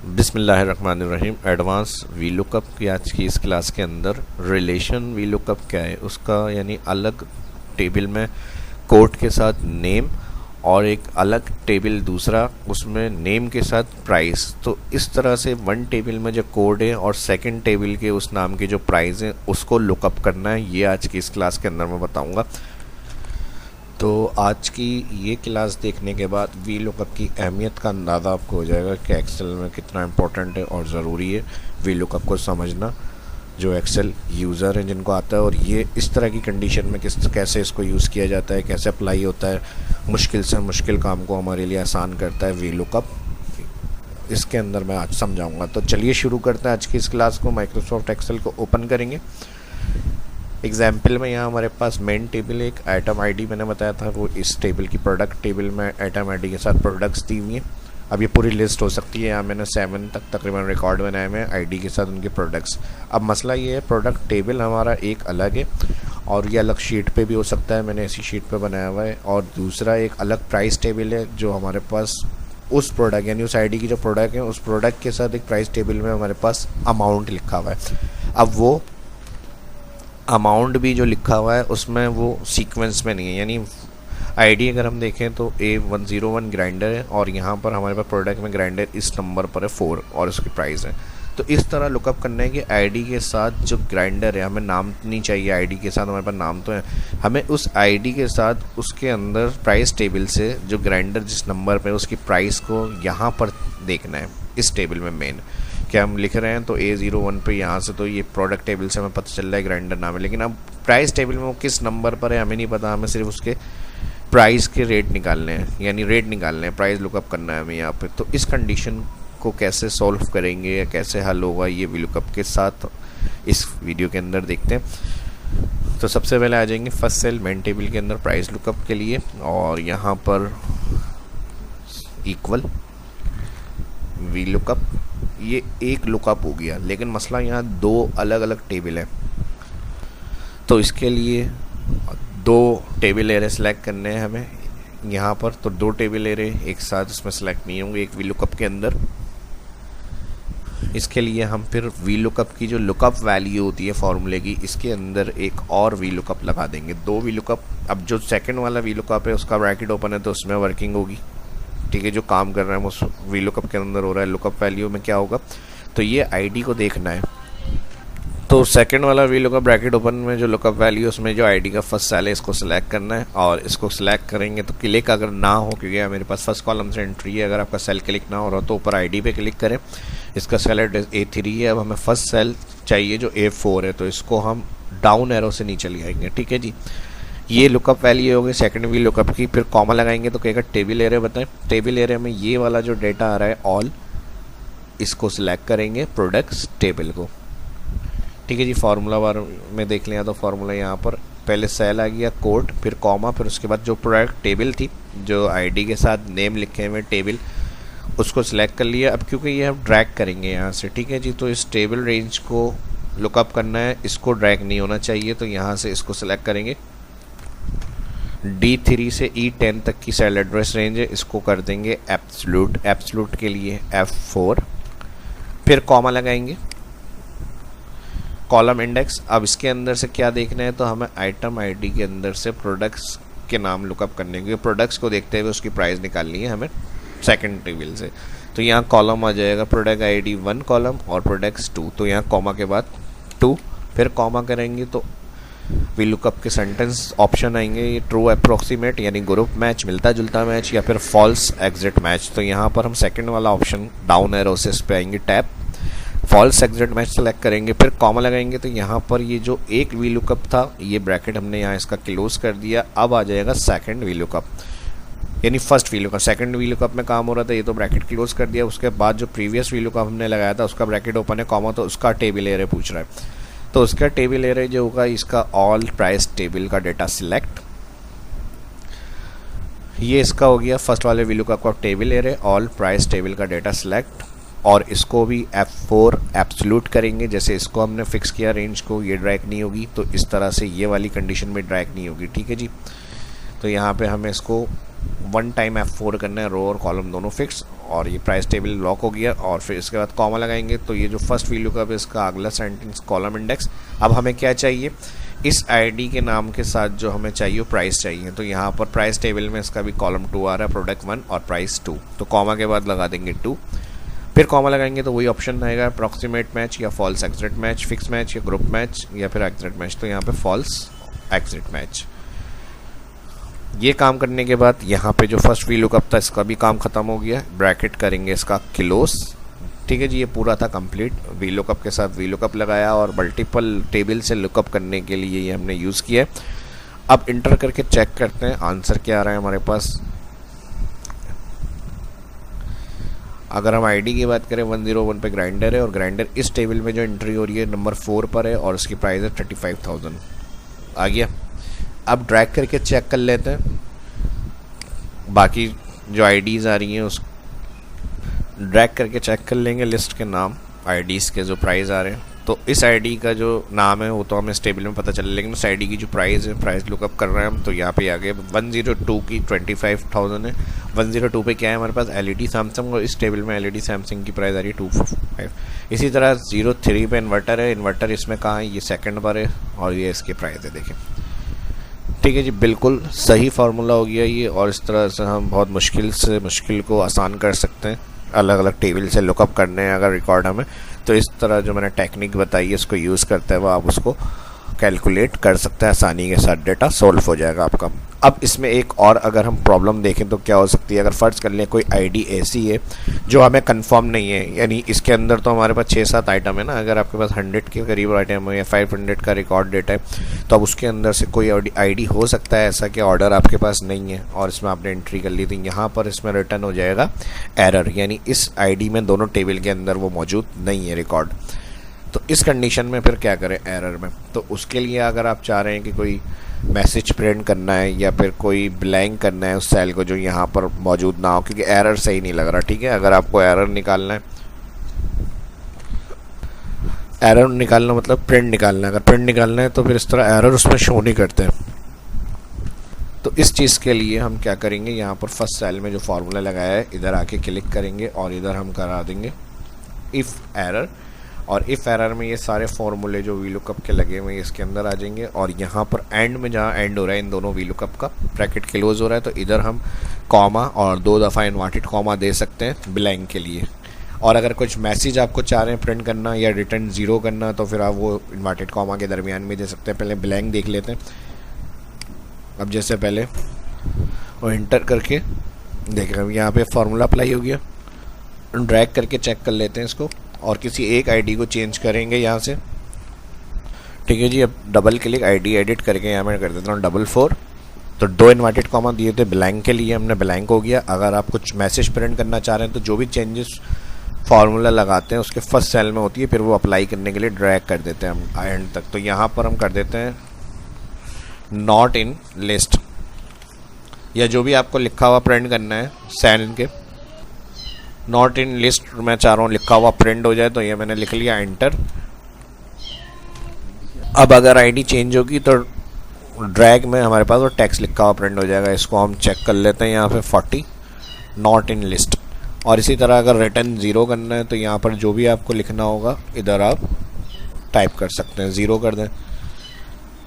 बिस्मिल्लाहिर्रहमानिर्रहीम। Advance V lookup की आज की इस क्लास के अंदर रिलेशन वी लुकअप क्या है उसका यानी अलग टेबल में कोड के साथ नेम और एक अलग टेबल दूसरा उसमें नेम के साथ प्राइस। तो इस तरह से वन टेबल में जो कोड है और सेकंड टेबल के उस नाम के जो प्राइस हैं उसको लुकअप करना है, ये आज की इस क्लास के अंदर मैं बताऊंगा। तो आज की ये क्लास देखने के बाद वी लुकअप की अहमियत का अंदाज़ा आपको हो जाएगा कि एक्सेल में कितना इम्पोर्टेंट है और ज़रूरी है वी लुकअप को समझना, जो एक्सेल यूज़र हैं जिनको आता है, और ये इस तरह की कंडीशन में कैसे इसको यूज़ किया जाता है, कैसे अप्लाई होता है, मुश्किल से मुश्किल काम को हमारे लिए आसान करता है वी लुकअप। इसके अंदर मैं आज समझाऊँगा। तो चलिए शुरू करते हैं आज की इस क्लास को। माइक्रोसॉफ्ट एक्सेल को ओपन करेंगे। एग्जाम्पल में यहाँ हमारे पास मेन टेबल एक आइटम आईडी मैंने बताया था, वो इस टेबल की प्रोडक्ट टेबल में आइटम आईडी के साथ प्रोडक्ट्स दी हुई हैं। अब ये पूरी लिस्ट हो सकती है, यहाँ मैंने 7 तक तकरीबन रिकॉर्ड बनाए हुए हैं आईडी के साथ उनके प्रोडक्ट्स। अब मसला ये है प्रोडक्ट टेबल हमारा एक अलग है और ये अलग शीट पे भी हो सकता है, मैंने इसी शीट पे बनाया हुआ है। और दूसरा एक अलग प्राइस टेबल है जो हमारे पास उस प्रोडक्ट यानी उस आईडी की जो प्रोडक्ट है उस प्रोडक्ट के साथ एक प्राइस टेबल में हमारे पास अमाउंट लिखा हुआ है। अब वो अमाउंट भी जो लिखा हुआ है उसमें वो सीक्वेंस में नहीं है, यानी आईडी अगर हम देखें तो A101 ग्राइंडर है और यहाँ पर हमारे पास प्रोडक्ट में ग्राइंडर इस नंबर पर है 4 और उसकी प्राइस है। तो इस तरह लुकअप करना है कि आईडी के साथ जो ग्राइंडर है, हमें नाम नहीं चाहिए, आईडी के साथ हमारे पास नाम तो है, हमें उस आईडी के साथ उसके अंदर प्राइस टेबल से जो ग्राइंडर जिस नंबर पर उसकी प्राइस को यहाँ पर देखना है। इस टेबल में मेन क्या हम लिख रहे हैं तो A01 पे यहाँ से तो ये प्रोडक्ट टेबल से हमें पता चल रहा है ग्राइंडर नाम है, लेकिन अब प्राइस टेबल में वो किस नंबर पर है हमें नहीं पता। हमें सिर्फ उसके प्राइस के रेट निकालने हैं, यानी रेट निकालने हैं, प्राइस लुकअप करना है हमें यहाँ पे। तो इस कंडीशन को कैसे सॉल्व करेंगे या कैसे हल होगा ये वी लुकअप के साथ इस वीडियो के अंदर देखते हैं। तो सबसे पहले आ जाएंगे फर्स्ट सेल मेन टेबल के अंदर प्राइस लुकअप के लिए, और यहाँ पर इक्वल वी लुकअप, ये एक लुकअप हो गया, लेकिन मसला यहाँ 2 अलग अलग टेबल है। तो इसके लिए 2 टेबल एरे सेलेक्ट करने हैं हमें यहाँ पर। तो 2 टेबल एरे एक साथ इसमें सेलेक्ट नहीं होंगे एक वी लुकअप के अंदर। इसके लिए हम फिर वी लुकअप की जो लुकअप वैल्यू होती है फॉर्मूले की, इसके अंदर एक और वी लुकअप लगा देंगे, 2 वी लुकअप। अब जो सेकंड वाला वी लुकअप है उसका ब्रैकेट ओपन है तो उसमें वर्किंग होगी, ठीक है, जो काम कर रहा है वो वी लुकअप के अंदर हो रहा है। लुकअप वैल्यू में क्या होगा तो ये आईडी को देखना है। तो सेकंड वाला वी लुकअप ब्रैकेट ओपन में जो लुकअप वैल्यू उसमें जो आईडी का फर्स्ट सेल है इसको सिलेक्ट करना है, और इसको सिलेक्ट करेंगे तो क्लिक अगर ना हो, क्योंकि मेरे पास फर्स्ट कॉलम से एंट्री है, अगर आपका सेल क्लिक ना हो रहा तो ऊपर आईडी पे क्लिक करें। इसका सेल एड्रेस A3 है। अब हमें फर्स्ट सेल चाहिए जो A4 है, तो इसको हम डाउन एरो से नीचे ले आएंगे, ठीक है जी। ये लुकअप वैल्यू हो गई सेकंड वी लुकअप की। फिर कॉमा लगाएंगे तो कहेगा टेबल एरिया बताएं। टेबल एरिया में ये वाला जो डेटा आ रहा है ऑल, इसको सिलेक्ट करेंगे प्रोडक्ट्स टेबल को, ठीक है जी। फार्मूला बार में देख लिया तो फार्मूला यहाँ पर पहले सेल आ गया, कोड, फिर कॉमा, फिर उसके बाद जो प्रोडक्ट टेबल थी जो आईडी के साथ नेम लिखे हुए टेबल उसको सिलेक्ट कर लिया। अब क्योंकि ये हम ड्रैग करेंगे यहाँ से, ठीक है जी, तो इस टेबल रेंज को लुकअप करना है, इसको ड्रैग नहीं होना चाहिए, तो यहाँ से इसको सिलेक्ट करेंगे। D3 से E10 तक की सेल एड्रेस रेंज है, इसको कर देंगे एब्सोल्यूट, एब्सोल्यूट के लिए F4, फिर कॉमा लगाएंगे, कॉलम इंडेक्स। अब इसके अंदर से क्या देखना है तो हमें आइटम आईडी के अंदर से प्रोडक्ट्स के नाम लुकअप करने के, प्रोडक्ट्स को देखते हुए उसकी प्राइस निकालनी है हमें सेकंड टेबल से। तो यहाँ कॉलम आ जाएगा प्रोडक्ट आईडी 1 कॉलम और प्रोडक्ट्स 2, तो यहाँ कॉमा के बाद 2, फिर कॉमा करेंगे तो वी लुकअप के सेंटेंस ऑप्शन आएंगे, ये ट्रू अप्रोक्सीमेट यानी ग्रुप मैच, मिलता जुलता मैच, या फिर फॉल्स एग्जिट मैच। तो यहाँ पर हम सेकंड वाला ऑप्शन डाउन एरो से इस पे आएंगे, tap false exact match select करेंगे, फिर कॉमा लगाएंगे। तो यहाँ पर ये जो एक वी लुकअप था ये ब्रैकेट हमने यहाँ इसका क्लोज कर दिया। अब आ जाएगा सेकंड वी लुकअप, यानी first V lookup. Second V lookup में काम हो रहा था, ये तो ब्रैकेट क्लोज कर दिया। उसके बाद जो प्रीवियस वी लुकअप हमने लगाया था उसका ब्रैकेट ओपन है, कॉमा, तो उसका टेबल एरे पूछ रहा है, तो उसका टेबल एरे जो होगा इसका ऑल प्राइस टेबल का डेटा सिलेक्ट। ये इसका हो गया फर्स्ट वाले वी लुकअप का table array, all price table का डेटा सिलेक्ट, और इसको भी F4 एब्सोल्यूट करेंगे, जैसे इसको हमने फिक्स किया रेंज को, ये ड्रैग नहीं होगी, तो इस तरह से ये वाली कंडीशन में ड्रैग नहीं होगी, ठीक है जी। तो यहाँ पे हमें इसको वन टाइम F4 करना है, रो और कॉलम दोनों फिक्स, और ये प्राइस टेबल लॉक हो गया। और फिर इसके बाद कॉमा लगाएंगे तो ये जो फर्स्ट VLOOKUP है इसका अगला सेंटेंस कॉलम इंडेक्स। अब हमें क्या चाहिए, इस आईडी के नाम के साथ जो हमें चाहिए प्राइस चाहिए, तो यहाँ पर प्राइस टेबल में इसका भी कॉलम 2 आ रहा है, प्रोडक्ट 1 और प्राइस 2, तो कॉमा के बाद लगा देंगे 2, फिर कॉमा लगाएंगे तो वही ऑप्शन आएगा, अप्रॉक्सीमेट मैच या false exact match, fix match या ग्रुप मैच या फिर एग्जिट मैच, तो यहाँ पे फॉल्स एग्जिट मैच। ये काम करने के बाद यहाँ पे जो फर्स्ट VLOOKUP था इसका भी काम ख़त्म हो गया, ब्रैकेट करेंगे इसका क्लोज। ठीक है जी, ये पूरा था कंप्लीट। VLOOKUP के साथ VLOOKUP लगाया और मल्टीपल टेबल से लुकअप करने के लिए ये हमने यूज़ किया है। अब इंटर करके चेक करते हैं आंसर क्या आ रहा है हमारे पास। अगर हम आईडी की बात करें 101 पे ग्राइंडर है, और ग्राइंडर इस टेबल में जो एंट्री हो रही है नंबर 4 पर है, और इसकी प्राइस है 35,000 आ गया। अब ड्रैग करके चेक कर लेते हैं बाकी जो आईडीज़ आ रही हैं, उस ड्रैग करके चेक कर लेंगे लिस्ट के नाम आईडीज़ के जो प्राइस आ रहे हैं। तो इस आईडी का जो नाम है वो तो हमें इस टेबल में पता चले, लेकिन उस आईडी की जो प्राइस है, प्राइस लुकअप कर रहे हैं हम, तो यहाँ पे आ गए 102 की 25,000 है। 102 पे क्या है हमारे पास LED सैमसंग, और इस टेबल में LED सैमसंग की प्राइस आ रही है 255। इसी तरह 03 पे इन्वर्टर है, इन्वर्टर इसमें कहाँ है, ये सेकंड पर है, और ये इसकी प्राइस है देखें। ठीक है जी, बिल्कुल सही फार्मूला हो गया ये, और इस तरह से हम बहुत मुश्किल से मुश्किल को आसान कर सकते हैं। अलग अलग टेबल से लुकअप करने हैं अगर रिकॉर्ड हमें, तो इस तरह जो मैंने टेक्निक बताई है इसको यूज़ करते हुए आप उसको कैलकुलेट कर सकते हैं, आसानी के साथ डेटा सॉल्व हो जाएगा आपका। अब इसमें एक और अगर हम प्रॉब्लम देखें तो क्या हो सकती है, अगर फ़र्ज़ कर लें कोई आईडी ऐसी है जो हमें कंफर्म नहीं है, यानी इसके अंदर तो हमारे पास 6-7 आइटम है ना, अगर आपके पास 100 के करीब आइटम है या 500 का रिकॉर्ड डेटा है, तो अब उसके अंदर से कोई आईडी हो सकता है ऐसा कि ऑर्डर आपके पास नहीं है और इसमें आपने एंट्री कर ली, तो यहाँ पर इसमें रिटर्न हो जाएगा एरर, यानी इस आईडी में दोनों टेबल के अंदर वो मौजूद नहीं है रिकॉर्ड। तो इस कंडीशन में फिर क्या करें एरर में, तो उसके लिए अगर आप चाह रहे हैं कि कोई मैसेज प्रिंट करना है या फिर कोई ब्लैंक करना है उस सेल को जो यहाँ पर मौजूद ना हो, क्योंकि एरर सही नहीं लग रहा। ठीक है, अगर आपको एरर निकालना है, एरर निकालना मतलब प्रिंट निकालना है, अगर प्रिंट निकालना है तो फिर इस तरह एरर उसमें शो नहीं करते हैं। तो इस चीज़ के लिए हम क्या करेंगे, यहाँ पर फर्स्ट सेल में जो फार्मूला लगाया है इधर आके क्लिक करेंगे और इधर हम करा देंगे इफ़ एरर, और इफ़ एरर में ये सारे फार्मूले जो VLOOKUP के लगे हुए हैं इसके अंदर आ जाएंगे, और यहाँ पर एंड में जहाँ एंड हो रहा है इन दोनों VLOOKUP का ब्रैकेट क्लोज हो रहा है, तो इधर हम कॉमा और 2 दफ़ा इन्वर्टेड कॉमा दे सकते हैं ब्लैंक के लिए। और अगर कुछ मैसेज आपको चाह रहे हैं प्रिंट करना या रिटर्न 0 करना, तो फिर आप वो इन्वर्टेड कॉमा के दरमियान में दे सकते हैं। पहले ब्लैंक देख लेते हैं। अब जैसे पहले और इंटर करके देखें यहाँ पे फार्मूला अप्लाई हो गया, ड्रैग करके चेक कर लेते हैं इसको, और किसी एक आईडी को चेंज करेंगे यहाँ से। ठीक है जी, अब डबल क्लिक आईडी एडिट करके यहाँ मैं कर देता हूँ 44, तो 2 इन्वर्टेड कॉमा दिए थे ब्लैंक के लिए, हमने ब्लैंक हो गया। अगर आप कुछ मैसेज प्रिंट करना चाह रहे हैं तो जो भी चेंजेस फार्मूला लगाते हैं उसके फर्स्ट सेल में होती है, फिर वो अप्लाई करने के लिए ड्रैग कर देते हैं हम एंड तक। तो यहाँ पर हम कर देते हैं नॉट इन लिस्ट, या जो भी आपको लिखा हुआ प्रिंट करना है सेल के, नॉट इन लिस्ट मैं चाह रहा हूँ लिखा हुआ प्रिंट हो जाए, तो ये मैंने लिख लिया एंटर। अब अगर आईडी चेंज होगी तो ड्रैग में हमारे पास वो टेक्स्ट लिखा हुआ प्रिंट हो जाएगा। इसको हम चेक कर लेते हैं यहाँ पे 40 नॉट इन लिस्ट। और इसी तरह अगर रिटर्न 0 करना है तो यहाँ पर जो भी आपको लिखना होगा इधर आप टाइप कर सकते हैं, 0 कर दें।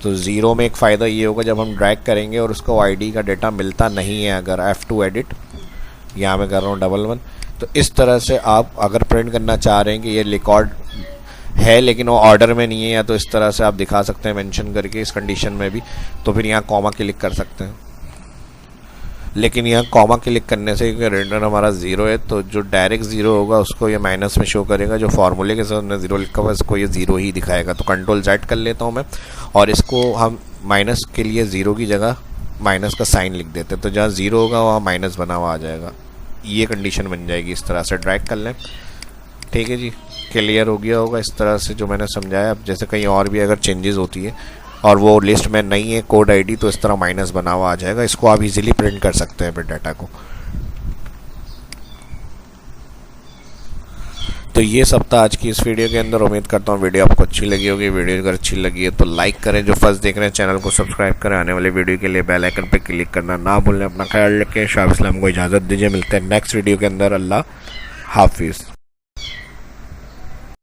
तो 0 में एक फ़ायदा ये होगा जब हम ड्रैग करेंगे और उसको आईडी का डेटा मिलता नहीं है, अगर F2 एडिट यहाँ मैं कर रहा हूँ 11, तो इस तरह से आप अगर प्रिंट करना चाह रहे हैं कि ये रिकॉर्ड है लेकिन वो ऑर्डर में नहीं है, या तो इस तरह से आप दिखा सकते हैं मेंशन करके इस कंडीशन में भी, तो फिर यहाँ कॉमा क्लिक कर सकते हैं। लेकिन यहाँ कॉमा क्लिक करने से रिटर्न हमारा 0 है, तो जो डायरेक्ट 0 होगा उसको ये माइनस में शो करेगा, जो फार्मूले के साथ हमने 0 लिखा हुआ है इसको ये 0 ही दिखाएगा। तो कंट्रोल Z कर लेता हूँ मैं, और इसको हम माइनस के लिए 0 की जगह माइनस का साइन लिख देते हैं, तो जहाँ 0 होगा वहाँ माइनस बना हुआ आ जाएगा। ये कंडीशन बन जाएगी। इस तरह से ड्रैग कर लें। ठीक है जी, क्लियर हो गया होगा इस तरह से जो मैंने समझाया। अब जैसे कहीं और भी अगर चेंजेस होती है और वो लिस्ट में नहीं है कोड आईडी, तो इस तरह माइनस बना हुआ आ जाएगा। इसको आप इजीली प्रिंट कर सकते हैं फिर डाटा को। तो ये सब था आज की इस वीडियो के अंदर। उम्मीद करता हूँ वीडियो आपको अच्छी लगी होगी। वीडियो अगर अच्छी लगी है तो लाइक करें, जो फर्स्ट देख रहे हैं चैनल को सब्सक्राइब करें, आने वाले वीडियो के लिए बेल आइकन पर क्लिक करना ना भूलें। अपना ख्याल रखें। शाह इस्लाम को इजाज़त दीजिए, मिलते हैं नेक्स्ट वीडियो के अंदर। अल्लाह हाफिज़।